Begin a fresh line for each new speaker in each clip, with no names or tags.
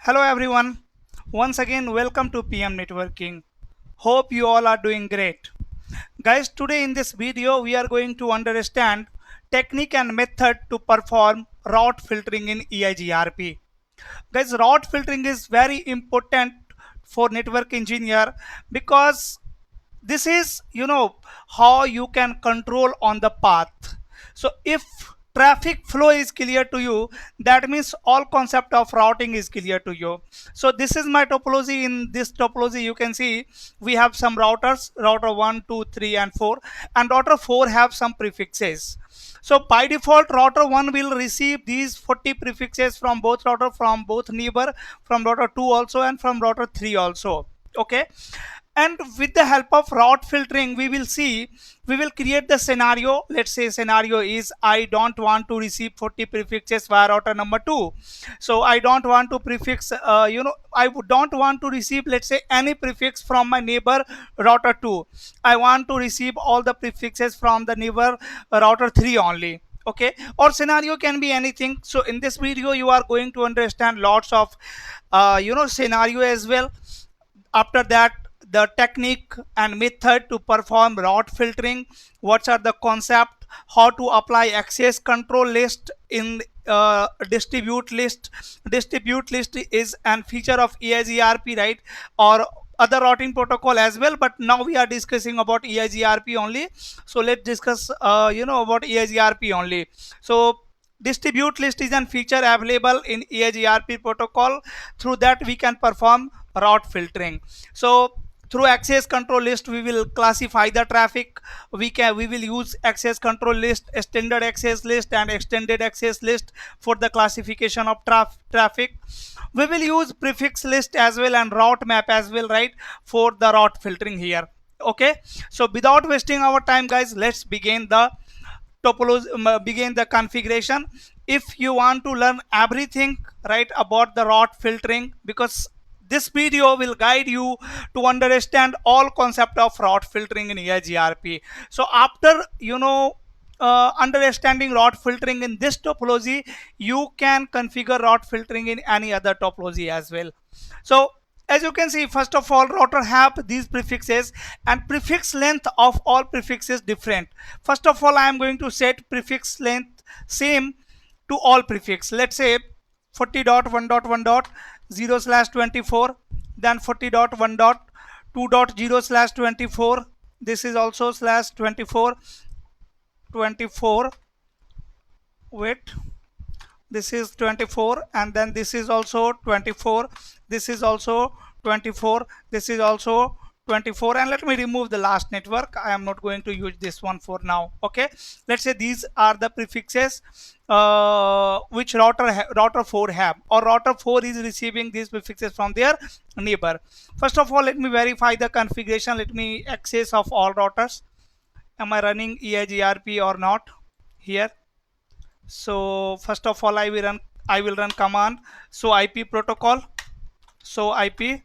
Hello everyone. Once again, welcome to PM Networking. Hope you all are doing great. Guys, today in this video, we are going to understand technique and method to perform route filtering in EIGRP. Guys, route filtering is very important for network engineer because this is how you can control on the path. So if traffic flow is clear to you, that means all concept of routing is clear to you. So this is my topology. In this topology you can see we have some routers, router 1 2 3 and 4, and router 4 have some prefixes. So by default router 1 will receive these 40 prefixes from both router, from both neighbor, from router 2 also, and from router 3 also. Okay, and with the help of route filtering we will create the scenario. Let's say scenario is I don't want to receive 40 prefixes via router number 2. So I don't want to prefix don't want to receive, let's say, any prefix from my neighbor router 2. I want to receive all the prefixes from the neighbor router 3 only. Okay, or scenario can be anything. So in this video you are going to understand lots of scenario as well. After that, the technique and method to perform route filtering, what are the concept, how to apply access control list in distribute list. Distribute list is an feature of EIGRP, right, or other routing protocol as well, but now we are discussing about EIGRP only. So let's discuss about EIGRP only. So distribute list is a feature available in EIGRP protocol. Through that we can perform route filtering. So through access control list we will classify the traffic. We will use access control list, standard access list and extended access list for the classification of traffic. We will use prefix list as well and route map as well, right, for the route filtering here. Okay, so without wasting our time, guys, let's begin the topology, begin the configuration. If you want to learn everything, right, about the route filtering, because this video will guide you to understand all concept of route filtering in EIGRP. So after understanding route filtering in this topology, you can configure route filtering in any other topology as well. So as you can see, first of all, router have these prefixes, and prefix length of all prefixes different. First of all, I am going to set prefix length same to all prefix. Let's say 40.1.1.0/24, then 40.1.2.0/24. this is also /24 24. Wait, this is 24, and then this is also 24, this is also 24, this is also 24, and let me remove the last network. I am not going to use this one for now. Okay, let's say these are the prefixes which router 4 have, or router 4 is receiving these prefixes from their neighbor. First of all, let me verify the configuration. Let me access of all routers. Am I running EIGRP or not here? So first of all, I will run command. So IP protocol. So IP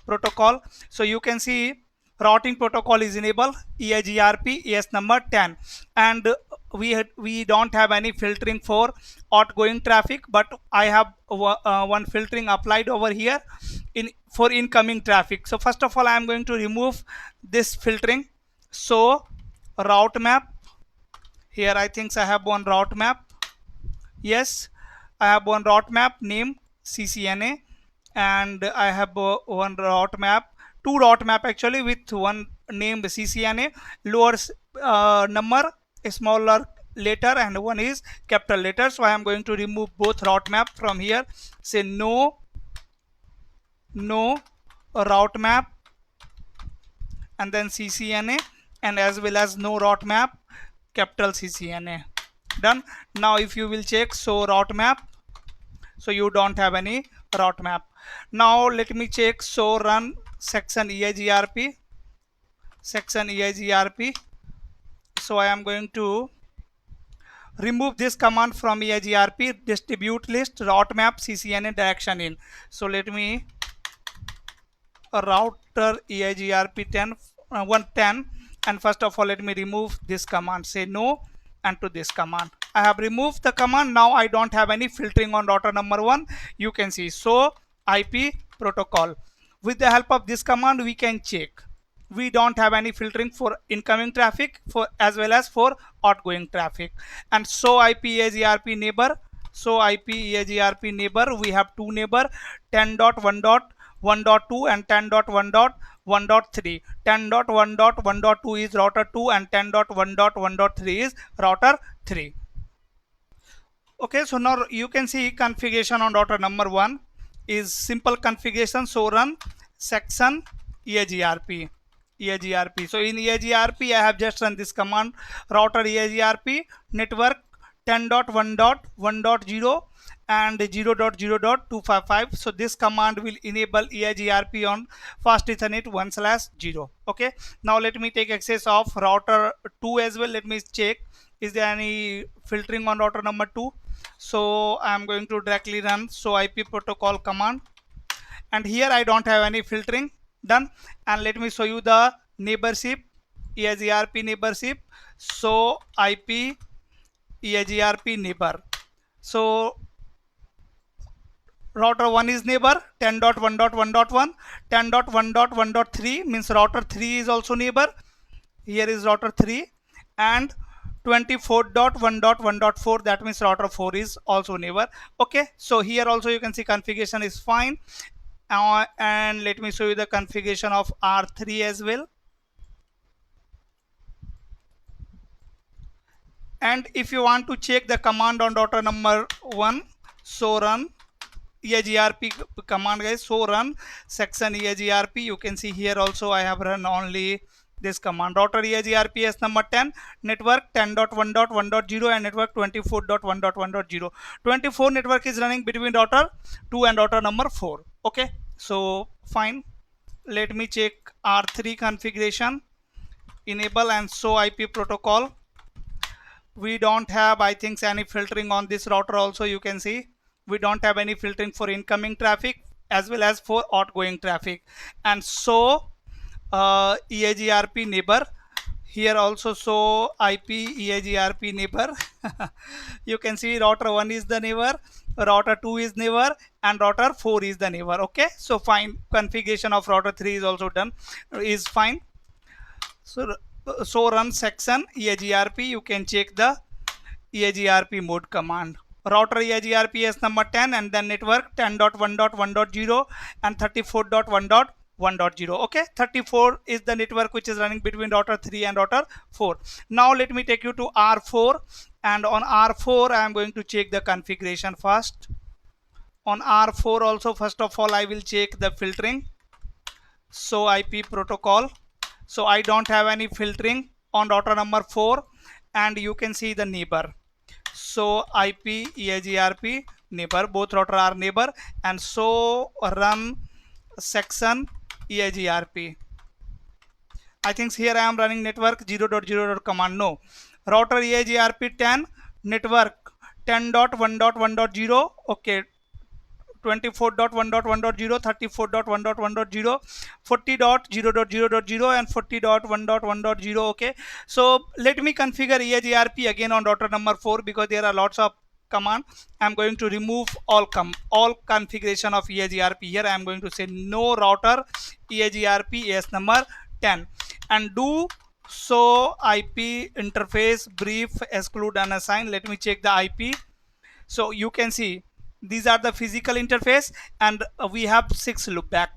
protocol. So you can see routing protocol is enabled, EIGRP ES number 10, and we don't have any filtering for outgoing traffic, but I have one filtering applied over here for incoming traffic. So first of all, I am going to remove this filtering. So route map, here I think I have one route map. Yes, I have one route map name CCNA, and I have one route map, two route map actually, with one named CCNA, lower number, a smaller letter, and one is capital letter. So I am going to remove both route map from here. Say no route map, and then CCNA, and as well as no route map, capital CCNA. Done. Now if you will check, so route map, so you don't have any route map. Now let me check. So run section EIGRP, so I am going to remove this command from EIGRP, distribute list route map CCNA direction in. So let me router EIGRP 110, and first of all let me remove this command, say no, and to this command. I have removed the command. Now I don't have any filtering on router number 1, you can see. So IP protocol. With the help of this command, we can check. We don't have any filtering for incoming traffic for as well as for outgoing traffic. And so IP EAGRP neighbor. So IP EAGRP neighbor, we have two neighbor, 10.1.1.2 and 10.1.1.3. 10.1.1.2 is router 2 and 10.1.1.3 is router 3. Okay, so now you can see configuration on router number 1 is simple configuration. So run section EAGRP. So in EAGRP, I have just run this command, router EAGRP network 10.1.1.0 and 0.0.255. So this command will enable EAGRP on fast Ethernet 1/0. Okay, now let me take access of router 2 as well. Let me check, is there any filtering on router number 2? So I am going to directly run so IP protocol command, and here I don't have any filtering done. And let me show you the neighborship, EAGRP neighborship. So IP EAGRP neighbor. So router 1 is neighbor 10.1.1.1, 10.1.1.3 means router 3 is also neighbor. Here is router 3, and 24.1.1.4, that means router 4 is also neighbor. Okay, so here also you can see configuration is fine. And let me show you the configuration of R3 as well. And if you want to check the command on router number 1, so run EAGRP command, guys. So run section EAGRP. You can see here also I have run only this command, router EAGRPS number 10, network 10.1.1.0 and network 24.1.1.0. 24 network is running between router 2 and router number 4. Okay, so fine. Let me check R3 configuration, enable and show IP protocol. We don't have, I think, any filtering on this router also. You can see we don't have any filtering for incoming traffic as well as for outgoing traffic. And so EAGRP neighbor, here also show IP EAGRP neighbor. You can see router 1 is the neighbor, router 2 is neighbor, and router 4 is the neighbor. Okay, so fine. Configuration of router 3 is also done, is fine. So run section EAGRP. You can check the EAGRP mode command, router EAGRPS number 10 and then network 10.1.1.0 and 34.1.1.0. okay, 34 is the network which is running between router 3 and router 4. Now let me take you to R4, and on R4 I am going to check the configuration first. On R4 also, first of all, I will check the filtering. So IP protocol, so I don't have any filtering on router number 4, and you can see the neighbor. So IP EAGRP neighbor, both router are neighbor, and so run section EAGRP. I think here I am running network 0.0. command. No, router EAGRP 10, network 10.1.1.0. okay, 24.1.1.0, 34.1.1.0, 40.0.0.0 and 40.1.1.0. okay, so let me configure EAGRP again on router number 4 because there are lots of command. I'm going to remove all configuration of EAGRP. Here I am going to say no router EAGRP AS number 10 and do so IP interface brief exclude unassign. Let me check the IP. So you can see these are the physical interface, and we have 6 loopback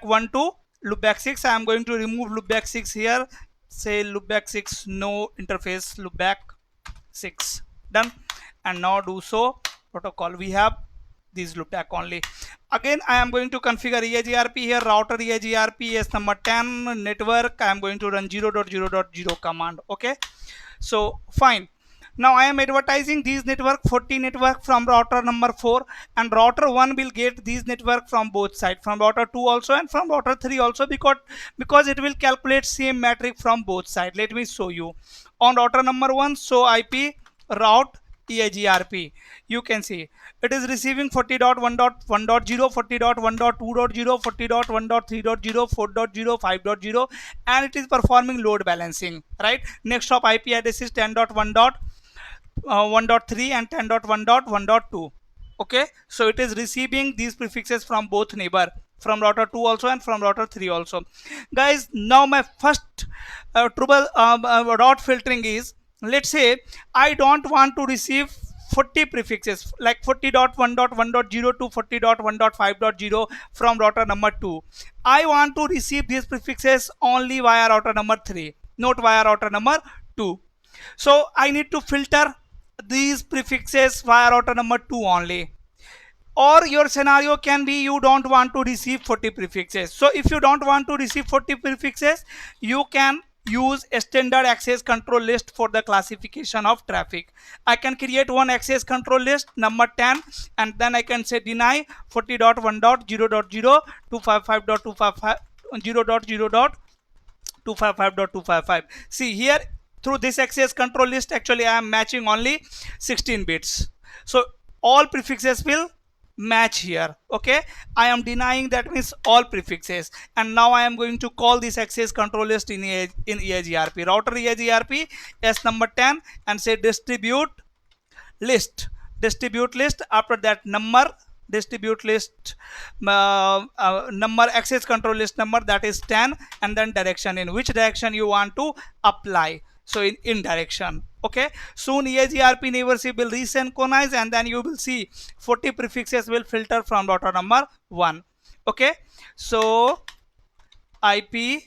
1 to loopback 6. I am going to remove loopback 6 here, say loopback 6 no interface loopback 6, done. And now do so protocol, we have these loopback only. Again I am going to configure EAGRP here, router EAGRP is number 10, network I am going to run 0.0.0 command. okay, so fine. Now I am advertising these network 40 network from router number 4, and router 1 will get these network from both sides, from router 2 also and from router 3 also, because it will calculate same metric from both sides. Let me show you. On router number 1, so IP route EAGRP, you can see it is receiving 40.1.1.0, 40.1.2.0, 40.1.3.0, 4.0, 5.0, and it is performing load balancing, right? Next hop IP address is 10.1.1.3 and 10.1.1.2. Okay, so it is receiving these prefixes from both neighbor, from router 2 also and from router 3 also. Guys, now my first trouble dot filtering is, let's say I don't want to receive 40 prefixes like 40.1.1.0 to 40.1.5.0 from router number 2. I want to receive these prefixes only via router number 3, not via router number 2. So I need to filter these prefixes via router number 2 only. Or your scenario can be you don't want to receive 40 prefixes. So if you don't want to receive 40 prefixes, you can use a standard access control list for the classification of traffic. I can create one access control list number 10, and then I can say deny 40.1.0.0 255.255.0.0.255.255. See here, through this access control list, actually I am matching only 16 bits. So all prefixes will match here. Okay, I am denying, that means all prefixes. And now I am going to call this access control list in EAGRP, router EAGRP s number 10, and say distribute list. After that number, distribute list number, access control list number, that is 10, and then direction, in which direction you want to apply. So in direction. Okay, soon EAGRP neighborship will resynchronize, and then you will see 40 prefixes will filter from router number 1. Okay, so IP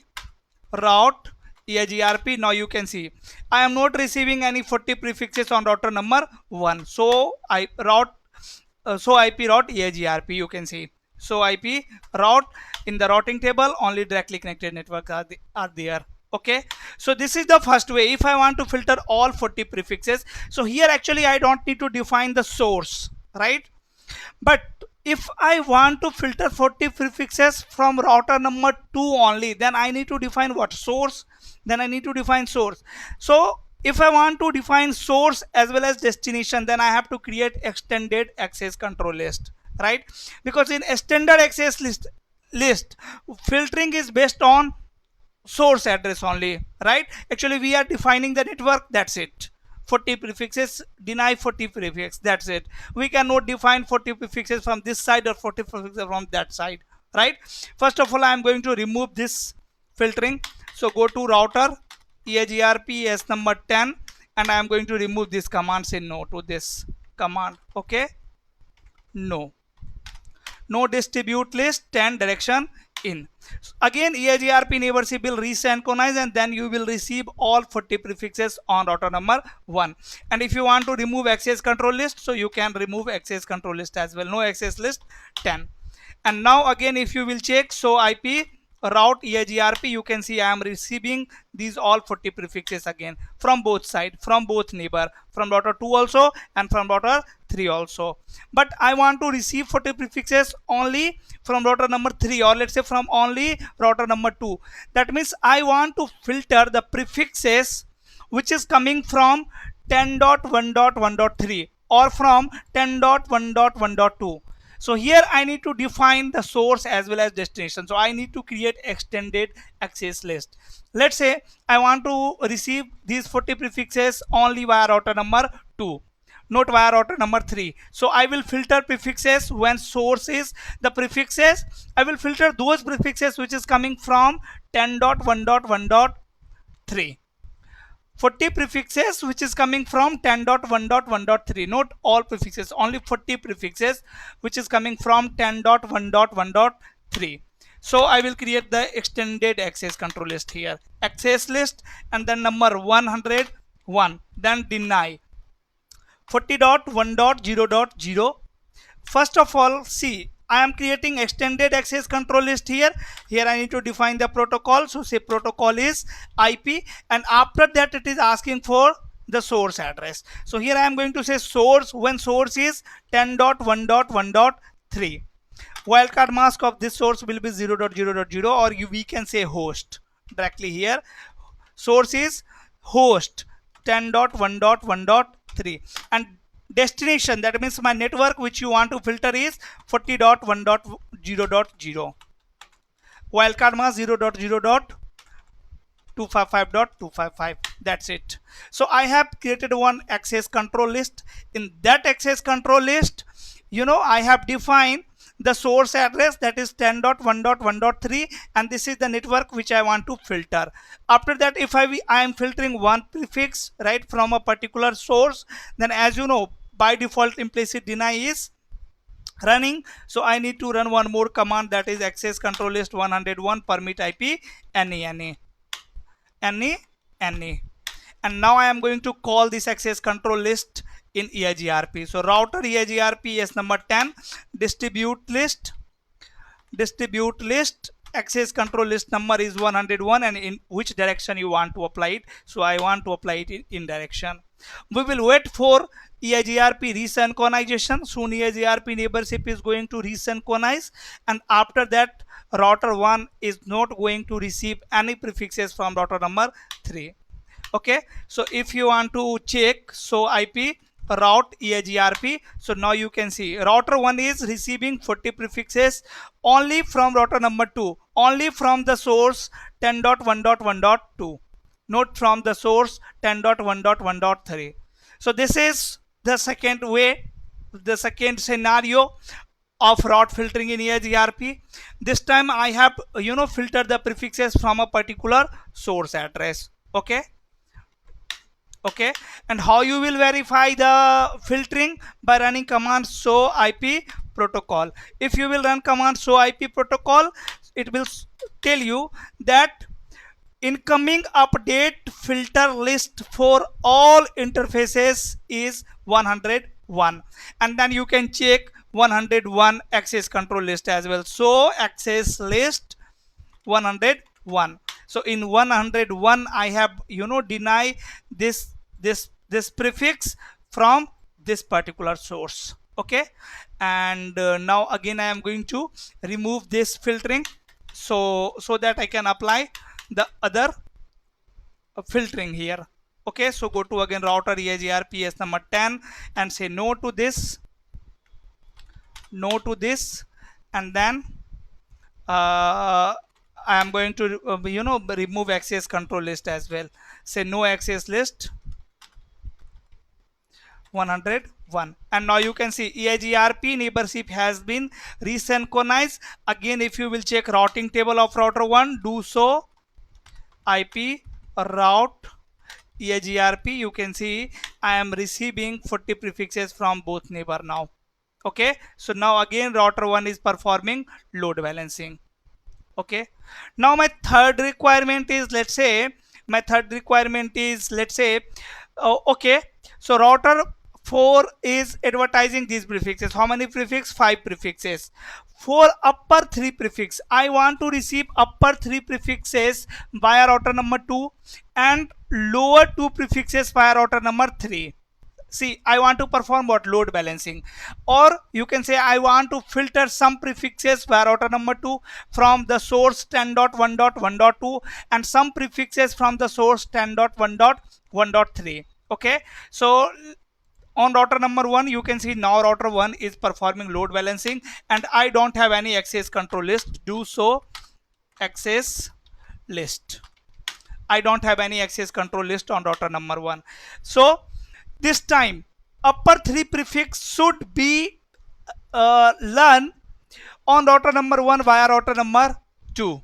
route EAGRP. Now you can see I am not receiving any 40 prefixes on router number 1. So IP route EAGRP, you can see. So IP route, in the routing table only directly connected networks are there. Okay, so this is the first way. If I want to filter all 40 prefixes, so here actually I don't need to define the source, right? But if I want to filter 40 prefixes from router number 2 only, then I need to define what? Source. Then I need to define source. So if I want to define source as well as destination, then I have to create extended access control list, right? Because in extended access list filtering is based on source address only, right? Actually we are defining the network, that's it. 40 prefixes, deny 40 prefixes, that's it. We cannot define 40 prefixes from this side or 40 prefixes from that side, right? First of all, I am going to remove this filtering. So go to router EAGRP s number 10, and I am going to remove this command. Say no to this command. Okay, no distribute list 10 direction in. Again EAGRP neighborship will resynchronize, and then you will receive all 40 prefixes on router number 1. And if you want to remove access control list, so you can remove access control list as well. No access list 10. And now again if you will check, so IP route EAGRP, you can see I am receiving these all 40 prefixes again from both side, from both neighbor, from router 2 also and from router 3 also. But I want to receive 40 prefixes only from router number 3, or let's say from only router number 2. That means I want to filter the prefixes which is coming from 10.1.1.3 or from 10.1.1.2. So here I need to define the source as well as destination. So I need to create extended access list. Let's say I want to receive these 40 prefixes only via router number 2, not via router number 3. So I will filter prefixes when source is the prefixes. I will filter those prefixes which is coming from 10.1.1.3. 40 prefixes which is coming from 10.1.1.3, not all prefixes, only 40 prefixes which is coming from 10.1.1.3. So I will create the extended access control list here, access list, and then number 101, then deny 40.1.0.0. First of all, see, I am creating extended access control list here. Here I need to define the protocol. So say protocol is IP, and after that it is asking for the source address. So here I am going to say source when source is 10.1.1.3. Wildcard mask of this source will be 0.0.0, or we can say host directly here. Source is host 10.1.1.3, and destination, that means my network which you want to filter is 40.1.0.0. Wildcard mask 0.0.255.255. That's it. So I have created one access control list. In that access control list, I have defined the source address, that is 10.1.1.3, and this is the network which I want to filter. After that, if I am filtering one prefix right from a particular source, then as you know, by default implicit deny is running, so I need to run one more command, that is access control list 101 permit IP any. And now I am going to call this access control list in EIGRP. So router EIGRP is number 10, distribute list access control list number is 101, and in which direction you want to apply it. So I want to apply it in direction. We will wait for EIGRP resynchronization. Soon EIGRP neighborship is going to resynchronize, and after that router 1 is not going to receive any prefixes from router number 3. Okay, so if you want to check so IP route EIGRP, so now you can see router 1 is receiving 40 prefixes only from router number 2, only from the source 10.1.1.2, not from the source 10.1.1.3. so this is the second way, the second scenario of route filtering in EIGRP. This time I have filtered the prefixes from a particular source address. Okay, and how you will verify the filtering? By running command show IP protocol. If you will run command show IP protocol, it will tell you that incoming update filter list for all interfaces is 101, and then you can check 101 access control list as well. So access list 101. So in 101 I have deny this prefix from this particular source. Okay, and now again I am going to remove this filtering so that I can apply the other filtering here. Okay, so go to again router EIGRP as number 10 and say no to this, and then I am going to remove access control list as well. Say no access list 101, and now you can see EIGRP neighborship has been resynchronized. Again, if you will check routing table of router 1, do so IP route EIGRP, you can see I am receiving 40 prefixes from both neighbor now. Okay, so now again router 1 is performing load balancing. Okay, now my third requirement is, let's say okay, so router 4 is advertising these prefixes. How many prefixes? 5 prefixes. For upper 3 prefix, I want to receive upper 3 prefixes via router number 2 and lower 2 prefixes via router number 3. See, I want to perform what? Load balancing. Or you can say I want to filter some prefixes via router number 2 from the source 10.1.1.2 and some prefixes from the source 10.1.1.3. Okay, so on router number 1, you can see now router 1 is performing load balancing and I don't have any access control list. Do so access list. I don't have any access control list on router number 1. So this time upper 3 prefix should be learned on router number 1 via router number 2.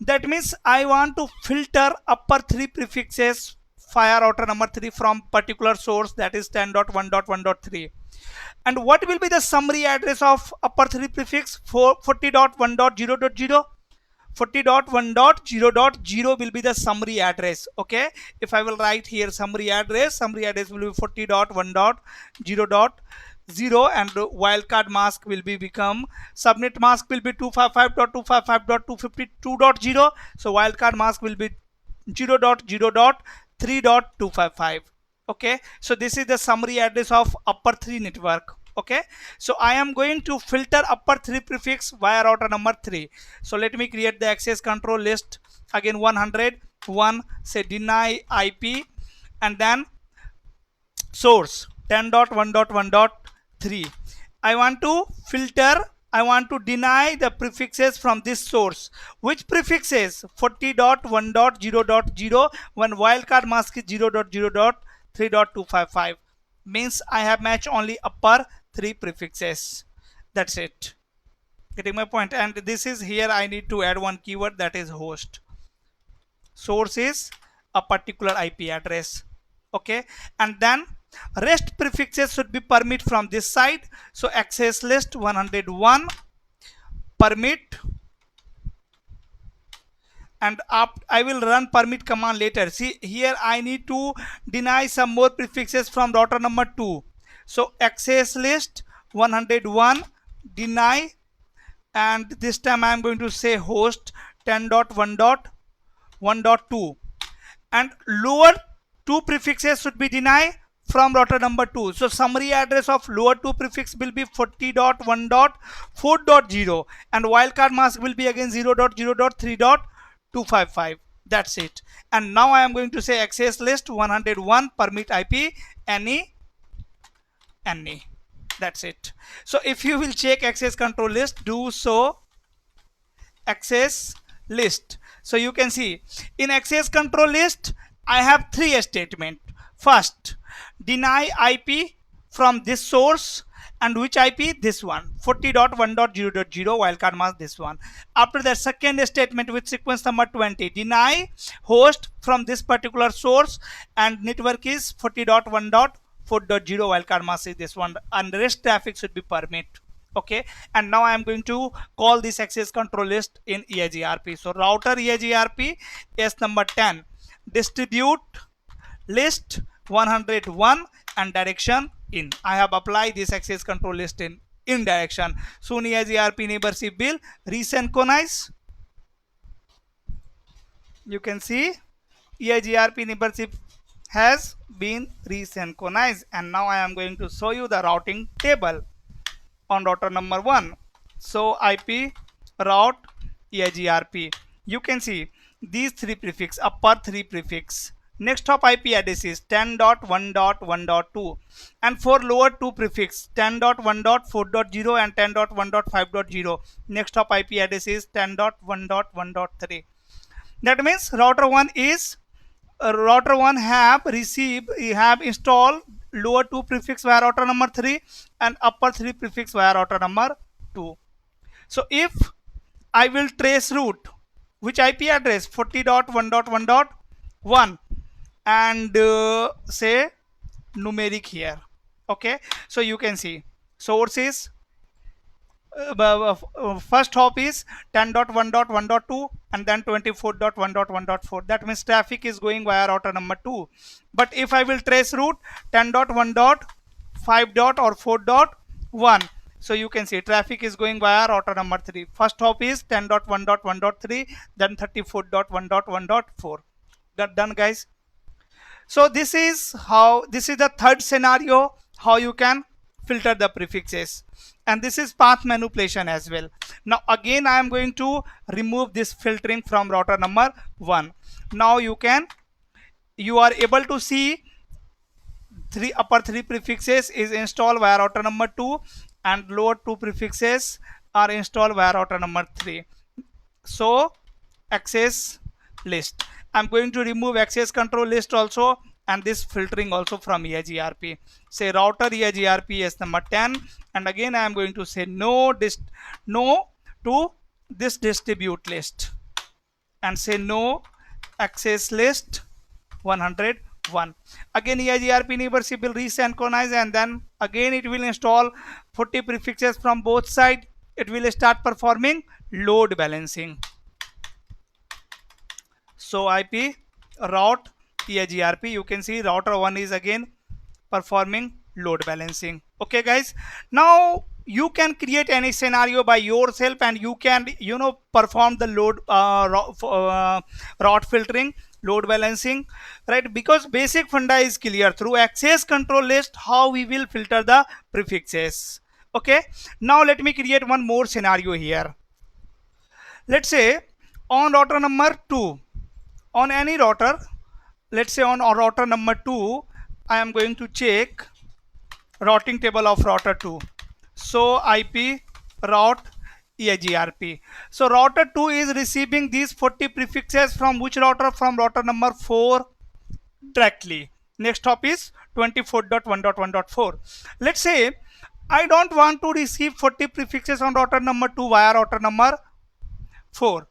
That means I want to filter upper 3 prefixes via router number 3 from particular source, that is 10.1.1.3. And what will be the summary address of upper 3 prefix? 40.1.0.0. 40.1.0.0 will be the summary address. Okay, if I will write here summary address will be 40.1.0.0, and wildcard mask will be become, subnet mask will be 255.255.252.0. so wildcard mask will be 0.0.3.255. okay, so this is the summary address of upper 3 network. Okay, so I am going to filter upper 3 prefix via router number 3. So let me create the access control list again 101, say deny IP, and then source 10.1.1.3. I want to filter, I want to deny the prefixes from this source. Which prefixes? 40.1.0.0 when wildcard mask is 0.0.3.255. means I have matched only upper 3 prefixes. That's it. Getting my point? And this is here I need to add one keyword, that is host. Source is a particular IP address. Okay, and then rest prefixes should be permit from this side. So access list 101 permit, and I will run permit command later. See here I need to deny some more prefixes from router number 2. So access list 101 deny, and this time I am going to say host 10.1.1.2, and lower 2 prefixes should be denied from router number 2. So summary address of lower 2 prefix will be 40.1.4.0, and wildcard mask will be again 0.0.3.255. That's it. And now I am going to say access list 101 permit IP any. That's it. So if you will check access control list, do so access list. So you can see in access control list I have 3 statements. First, deny IP from this source, and which IP? This one, 40.1.0.0 wildcard mask, this one. After that, second statement with sequence number 20, deny host from this particular source, and network is 40.1.4.0 wildcard mask is this one, and rest traffic should be permit. Okay, and now I am going to call this access control list in EIGRP. So router EIGRP is number 10, distribute list 101 and direction in. I have applied this access control list in direction. Soon EIGRP neighborship will resynchronize. You can see EIGRP neighborship has been resynchronized, and now I am going to show you the routing table on router number 1. So IP route EIGRP. You can see these 3 prefix, upper 3 prefix. Next hop IP address is 10.1.1.2, and for lower 2 prefix 10.1.4.0 and 10.1.5.0. Next hop IP address is 10.1.1.3. That means router 1 have installed lower 2 prefix via router number 3 and upper 3 prefix via router number 2. So if I will trace route, which IP address? 40.1.1.1 and say numeric here. Okay, so you can see source is first hop is 10.1.1.2 and then 24.1.1.4. That means traffic is going via router number 2. But if I will trace route 10.1.5. or 4.1, so you can see traffic is going via router number 3. First hop is 10.1.1.3, then 34.1.1.4. That done, guys. So this is the third scenario how you can filter the prefixes, and this is path manipulation as well. Now again I am going to remove this filtering from router number 1. Now you are able to see upper 3 prefixes is installed via router number 2 and lower 2 prefixes are installed via router number 3. So access list, I'm going to remove access control list also and this filtering also from EIGRP. Say router EIGRP is number 10, and again I am going to say no to this distribute list and say no access list 101. Again EIGRP neighborship will resynchronize, and then again it will install 40 prefixes from both sides. It will start performing load balancing. So IP route EIGRP, you can see router 1 is again performing load balancing. Okay guys, now you can create any scenario by yourself and you can perform the load route filtering, load balancing, right? Because basic funda is clear through access control list how we will filter the prefixes. Okay, now let me create one more scenario here. Let's say on router number 2, on any router, let's say on router number 2, I am going to check routing table of router 2. So IP route EIGRP. So router 2 is receiving these 40 prefixes from which router? From router number 4 directly. Next hop is 24.1.1.4. Let's say I don't want to receive 40 prefixes on router number 2 via router number 4.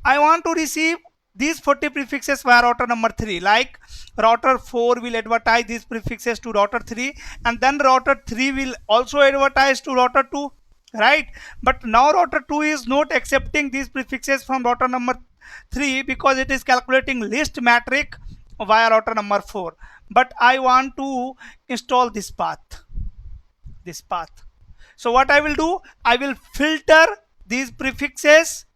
I want to receive these 40 prefixes via router number 3. Like router 4 will advertise these prefixes to router 3, and then router 3 will also advertise to router 2, right? But now router 2 is not accepting these prefixes from router number 3 because it is calculating list metric via router number 4. But I want to install this path. So what I will do, I will filter these prefixes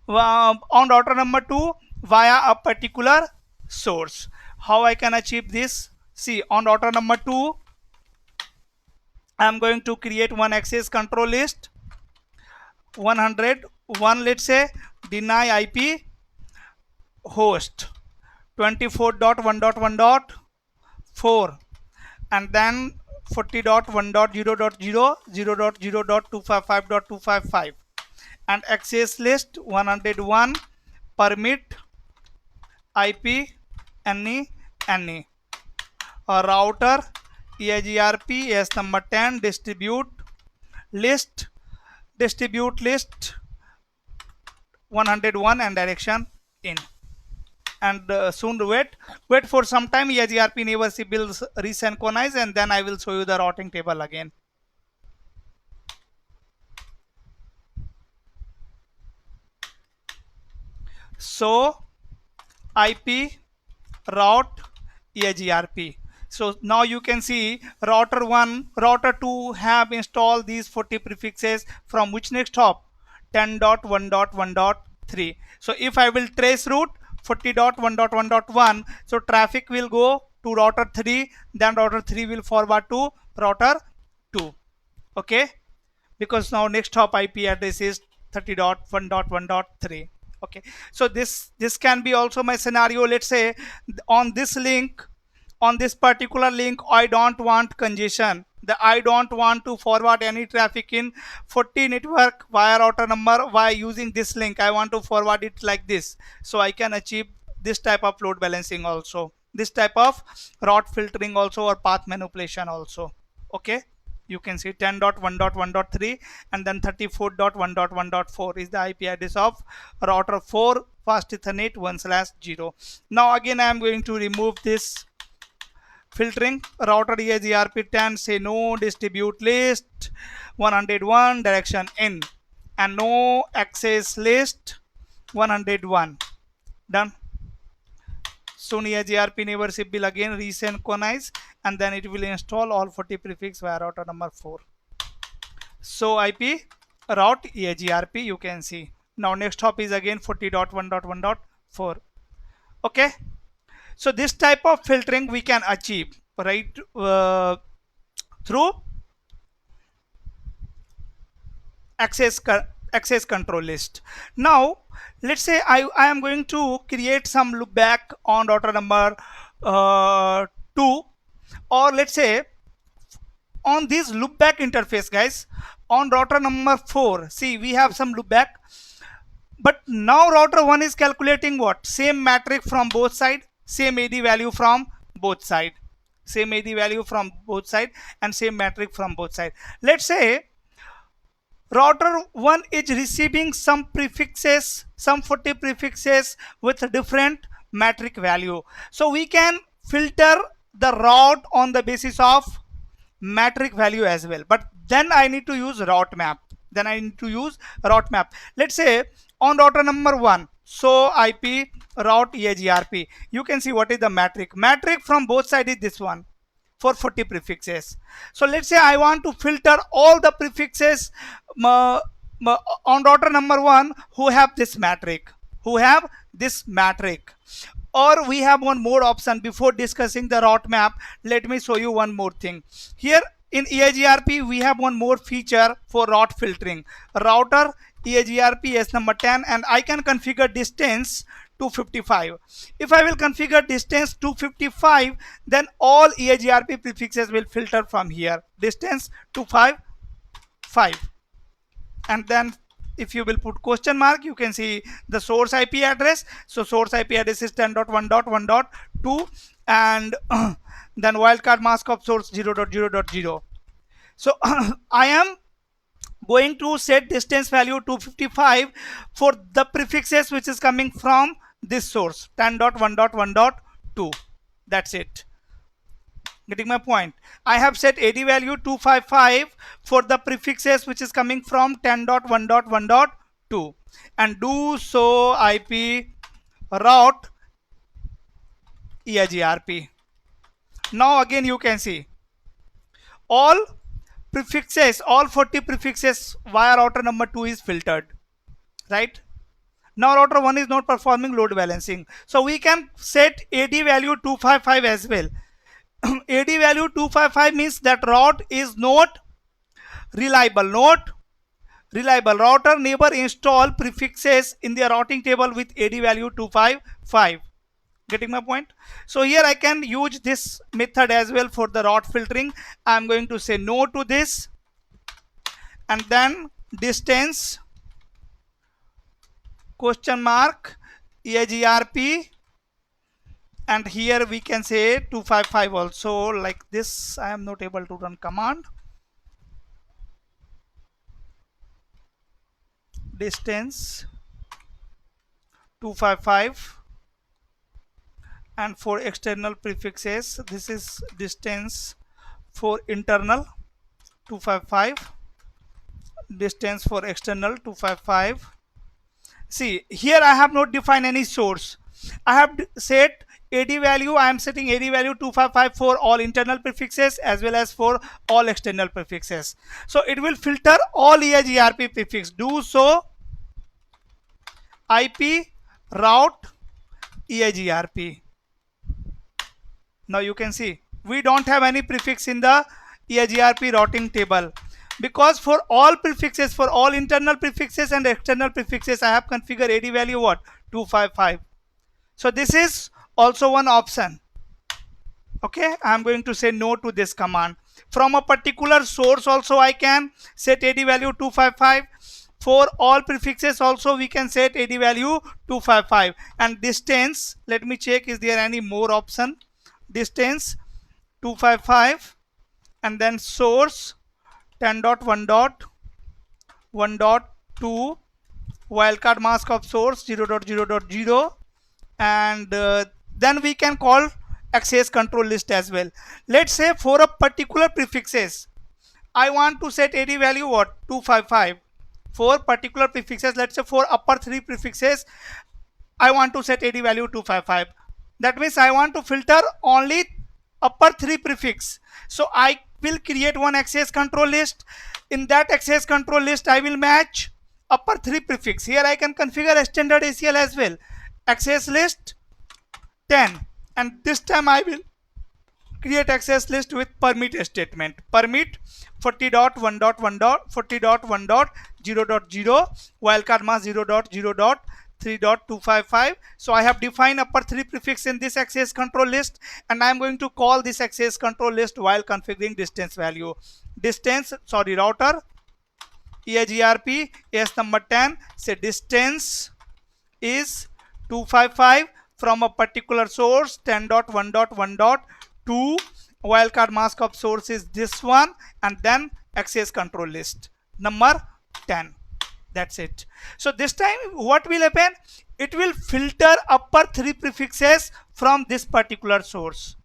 on router number 2 via a particular source. How I can achieve this? See, on router number 2, I am going to create one access control list 101, let's say, deny IP host 24.1.1.4, and then 40.1.0.0 and access list 101 permit IP any router EIGRP as number 10 distribute list 101 and direction in, and soon wait for some time. EIGRP never will resynchronize, and then I will show you the routing table again. So IP route EIGRP. So now you can see router 1, router 2 have installed these 40 prefixes from which next hop? 10.1.1.3. So if I will trace route 40.1.1.1, so traffic will go to router 3, then router 3 will forward to router 2. Okay, because now next hop IP address is 30.1.1.3. Okay, so this can be also my scenario. Let's say on this link, on this particular link, I don't want congestion. I don't want to forward any traffic in 40 network via router number by using this link. I want to forward it like this. So I can achieve this type of load balancing also, this type of route filtering also, or path manipulation also. Okay, you can see 10.1.1.3 and then 34.1.1.4 is the IP address of router 4 fast Ethernet 1/0. Now again I am going to remove this filtering. Router EIGRP 10 say no distribute list 101 direction in, and no access list 101. Done. Soon EIGRP neighborship will again resynchronize, and then it will install all 40 prefix via router number 4. So IP route EIGRP you can see. Now next hop is again 40.1.1.4. Okay. So this type of filtering we can achieve, right, through access control list. Now let's say I am going to create some loopback on router number 2, or let's say on this loopback interface, guys, on router number 4. See, we have some loopback, but now router 1 is calculating what? Same metric from both sides, same AD value from both sides, same AD value from both sides, and same metric from both sides. Let's say router 1 is receiving some prefixes, some 40 prefixes with different metric value. So we can filter the route on the basis of metric value as well, but then I need to use route map. Let's say on router number 1, so IP route EIGRP, you can see what is the metric from both sides is this one for 40 prefixes. So let's say I want to filter all the prefixes on router number 1 who have this metric, or we have one more option. Before discussing the route map, let me show you one more thing. Here in EIGRP we have one more feature for route filtering, router EIGRP as number 10, and I can configure distance to 55. If I will configure distance to 55, then all EIGRP prefixes will filter from here, distance to 5, and then if you will put question mark, you can see the source IP address. So source IP address is 10.1.1.2, and then wildcard mask of source 0.0.0. So I am going to set distance value 255 for the prefixes which is coming from this source 10.1.1.2. That's it. Getting my point? I have set AD value 255 for the prefixes which is coming from 10.1.1.2 and do so IP route EIGRP. Now again you can see all prefixes, all 40 prefixes via router number 2 is filtered, right? Now router 1 is not performing load balancing. So we can set AD value 255 as well. AD value 255 means that route is not reliable, not reliable. Router never install prefixes in their routing table with AD value 255. Getting my point? So here I can use this method as well for the route filtering. I'm going to say no to this and then distance question mark EIGRP, and here we can say 255 also. Like this I am not able to run command. Distance 255, and for external prefixes this is distance for internal 255, distance for external 255. See here I have not defined any source. I have set AD value, I am setting AD value 255 for all internal prefixes as well as for all external prefixes. So it will filter all EIGRP prefix. Do so IP route EIGRP. Now you can see we don't have any prefix in the EIGRP routing table because for all prefixes, for all internal prefixes and external prefixes, I have configured AD value what 255. So this is also one option. Okay, I am going to say no to this command. From a particular source also I can set AD value 255. For all prefixes also we can set AD value 255. And distance, let me check is there any more option. Distance 255 and then source 10.1.1.2 wildcard mask of source 0.0.0, and then we can call access control list as well. Let's say for a particular prefixes I want to set AD value what 255 for particular prefixes. Let's say for upper 3 prefixes I want to set AD value 255. That means I want to filter only upper 3 prefix. So I will create one access control list. In that access control list I will match upper 3 prefix. Here I can configure a standard ACL as well. Access list 10, and this time I will create access list with permit statement. Permit 40.1.1.40.1.0.0 wildcard mask 0.0.3.255. So I have defined upper 3 prefix in this access control list, and I am going to call this access control list while configuring distance value. Router EIGRP AS number 10. Say distance is 255 from a particular source 10.1.1.2. Wildcard mask of source is this one, and then access control list number 10. That's it. So this time what will happen? It will filter upper 3 prefixes from this particular source.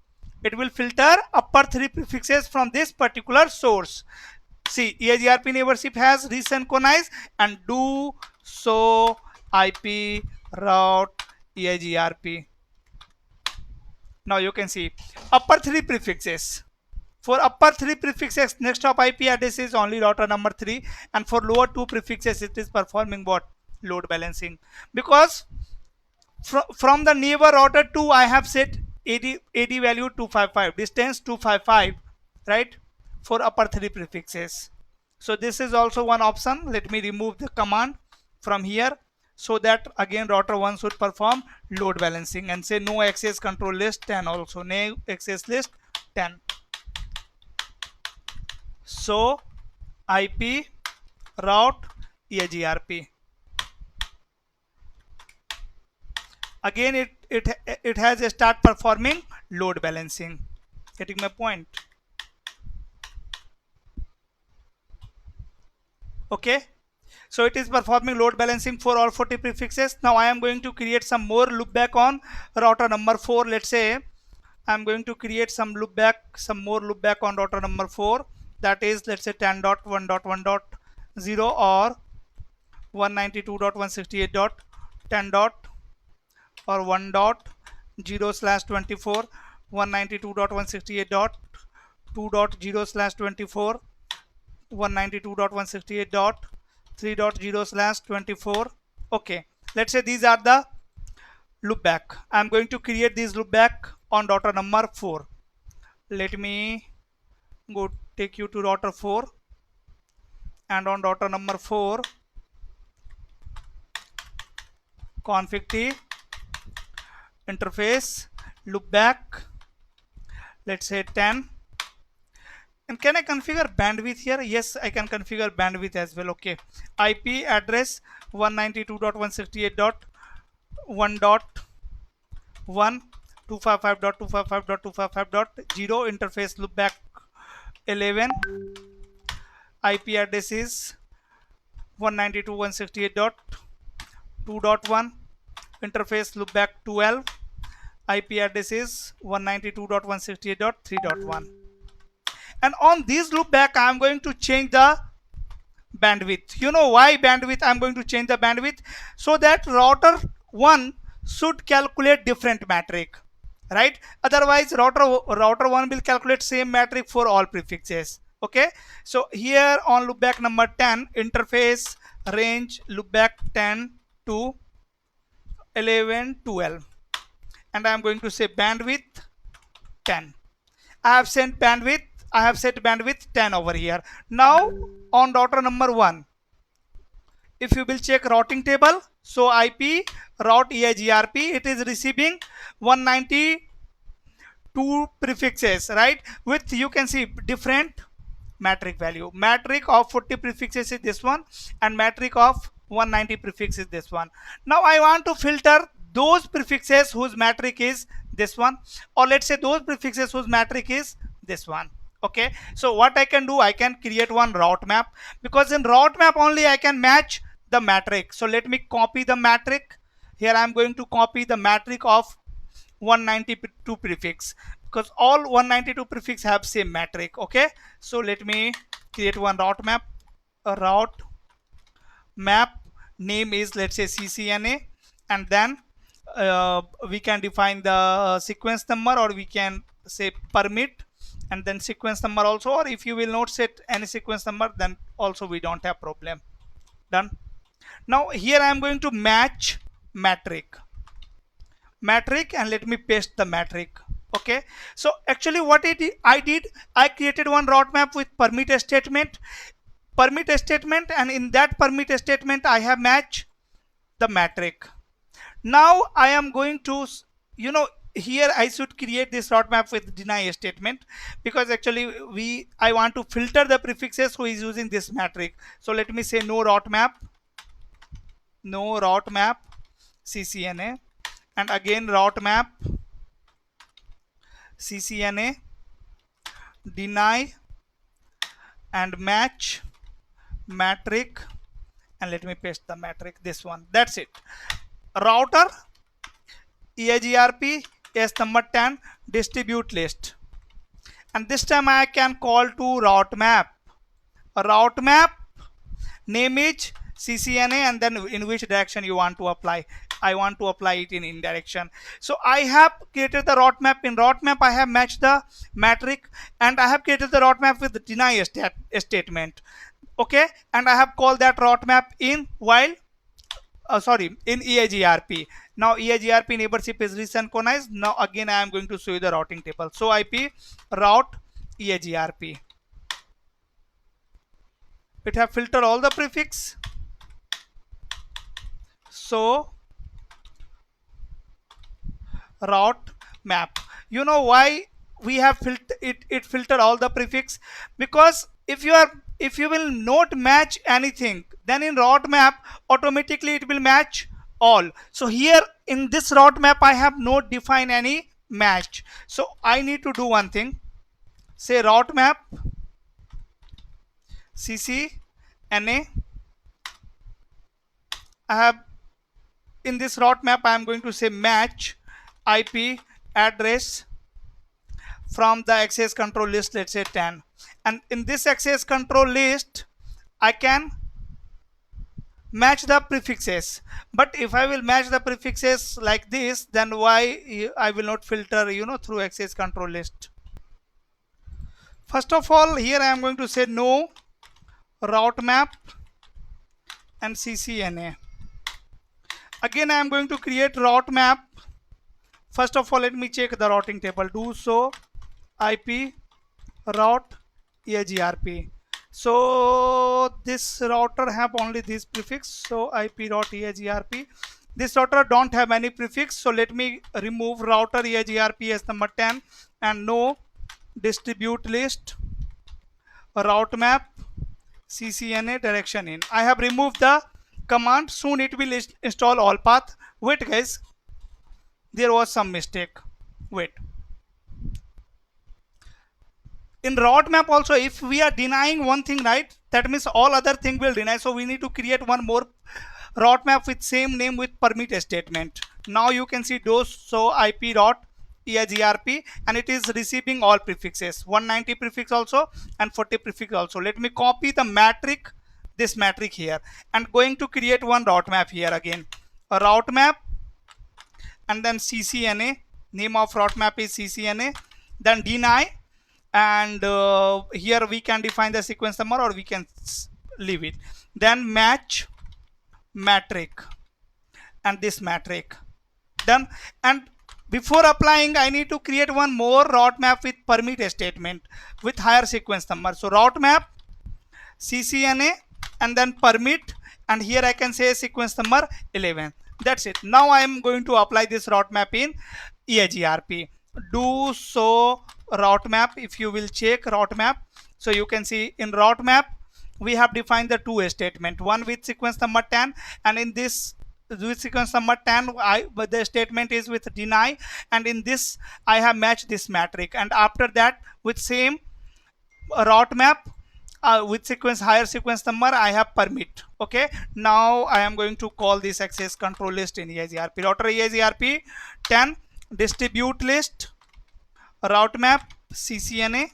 It will filter upper 3 prefixes from this particular source. See, EIGRP neighborship has resynchronized, and do so IP route EIGRP. Now you can see upper 3 prefixes. For upper 3 prefixes, next of IP address is only router number 3, and for lower 2 prefixes it is performing what? Load balancing. Because from the neighbor router 2 I have set AD value 255, distance 255, right? For upper 3 prefixes. So this is also one option. Let me remove the command from here, so that again router 1 should perform load balancing, and say no access control list 10 also, no access list 10. So IP route EIGRP. Again it has a start performing load balancing. Getting my point? Okay, so it is performing load balancing for all 40 prefixes. Now I am going to create some more loopback on router number 4. Let's say I'm going to create some more loopback on router number 4. That is, let's say 10.1.1.0 or 192.168.10 dot or 1 dot 0 slash 24 192.168.2.0 slash 24 192.168.3.0 slash 24. Okay, let's say these are the loopback. I'm going to create these loopback on router number 4. Let me go take you to router 4, and on router number 4 config t interface loopback, let's say 10. And can I configure bandwidth here? Yes, I can configure bandwidth as well. Okay, IP address 192.168.1.1 255.255.255.0 interface loopback 11. IP address is 192.168.2.1 interface loopback 12. IP address is 192.168.3.1. And on this loopback I am going to change the bandwidth. You know why bandwidth? I'm going to change the bandwidth so that router 1 should calculate different metric, right? Otherwise router 1 will calculate same metric for all prefixes. Okay, so here on loopback number 10 interface range loopback 10 to 11 12, and I'm going to say bandwidth 10. I have set bandwidth 10 over here. Now on router number 1, if you will check routing table, so IP route EIGRP, it is receiving 192 prefixes, right? With, you can see, different metric value. Metric of 40 prefixes is this one, and metric of 190 prefix is this one. Now I want to filter those prefixes whose metric is this one, or let's say those prefixes whose metric is this one. Okay, so what I can do, I can create one route map, because in route map only I can match the metric. So let me copy the metric. Here I am going to copy the metric of 192 prefix, because all 192 prefix have same metric. Okay, so let me create one route map. A route map name is, let's say, CCNA, and then we can define the sequence number, or we can say permit and then sequence number also, or if you will not set any sequence number, then also we don't have problem. Done. Now here I am going to match metric, and let me paste the metric. Okay, so actually what I did, I created one route map with permit statement, and in that permit statement I have matched the metric. Now I am going to, here I should create this route map with deny statement, because actually I want to filter the prefixes who is using this metric. So let me say no route map CCNA, and again route map CCNA, deny and match metric, and let me paste the metric, this one. That's it. Router EIGRP is number 10 distribute list, and this time I can call to route map. A route map name is CCNA, and then in which direction you want to apply. I want to apply it in direction. So I have created the route map. In route map I have matched the metric, and I have created the route map with the deny statement. Okay, and I have called that route map in while in EIGRP. Now EIGRP neighborship is resynchronized. Now again I am going to show you the routing table. So IP route EIGRP, it have filtered all the prefix. So route map, you know why we have filtered all the prefix? Because if you will not match anything, then in route map automatically it will match all. So here in this route map I have not defined any match, so I need to do one thing. Say route map CC NA. I have in this route map I am going to say match IP address from the access control list, let's say 10, and in this access control list I can match the prefixes. But if I will match the prefixes like this, then why I will not filter through access control list? First of all, here I am going to say no route map and CCNA. Again I am going to create route map. First of all, let me check the routing table. Do so IP route EAGRP. So this router have only this prefix, so IP route EAGRP. This router don't have any prefix, so let me remove router EAGRP as number 10 and no distribute list route map CCNA direction in. I have removed the command. Soon it will install all path. Wait guys, there was some mistake. Wait. In route map also, if we are denying one thing, right, that means all other thing will deny. So we need to create one more route map with same name with permit statement. Now you can see those, so IP dot EAGRP, and it is receiving all prefixes, 190 prefix also and 40 prefix also. Let me copy the metric, this metric here, and going to create one route map here again. A route map and then CCNA, name of route map is CCNA, then deny, and here we can define the sequence number or we can leave it. Then match metric and this metric, done. And before applying, I need to create one more route map with permit statement with higher sequence number. So route map CCNA and then permit, and here I can say sequence number 11. That's it. Now I am going to apply this route map in EAGRP. Do so route map. If you will check route map, so you can see in route map we have defined the two statement, one with sequence number 10, and in this with sequence number 10 the statement is with deny, and in this I have matched this metric, and after that with same route map with sequence higher sequence number I have permit. Okay, now I am going to call this access control list in EAGRP. Router EAGRP 10 distribute list route map CCNA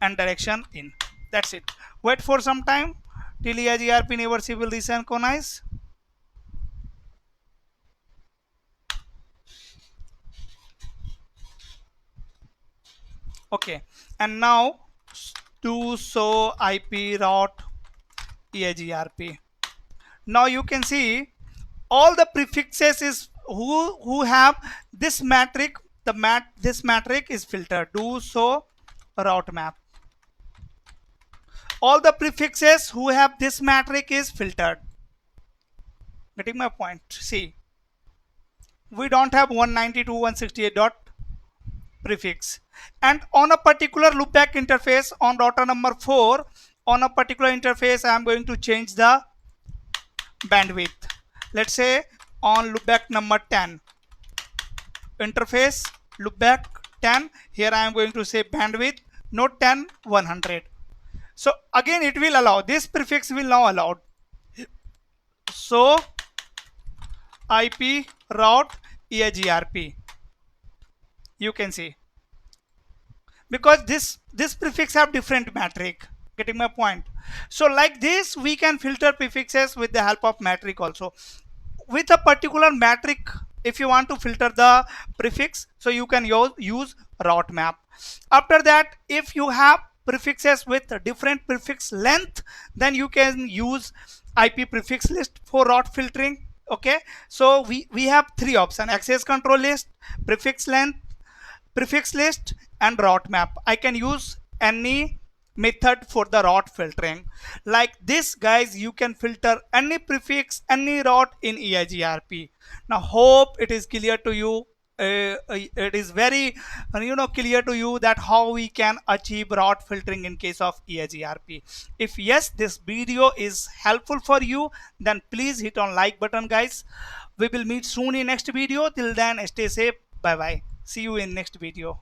and direction in. That's it. Wait for some time till EAGRP neighbors will resynchronize. Okay, and now do so IP route EAGRP. Now you can see all the prefixes is who have this metric, this metric is filtered. Do so route map. All the prefixes who have this metric is filtered. Getting my point? See, we don't have 192.168 dot prefix, and on a particular loopback interface on router number 4, on a particular interface I am going to change the bandwidth. Let's say on loopback number 10 interface loopback 10, here I am going to say bandwidth node 10 100. So again it will allow, this prefix will now allowed. So IP route EAGRP, you can see, because this prefix have different metric. Getting my point? So like this we can filter prefixes with the help of metric also. With a particular metric, if you want to filter the prefix, so you can use route map. After that, if you have prefixes with different prefix length, then you can use IP prefix list for route filtering. Okay, so we have three options: access control list, prefix length, prefix list, and route map. I can use any method for the route filtering. Like this guys, you can filter any prefix, any route in EAGRP. Now hope it is clear to you. It is very clear to you that how we can achieve route filtering in case of EAGRP. If yes, this video is helpful for you, then please hit on like button guys. We will meet soon in next video. Till then, stay safe. Bye bye. See you in next video.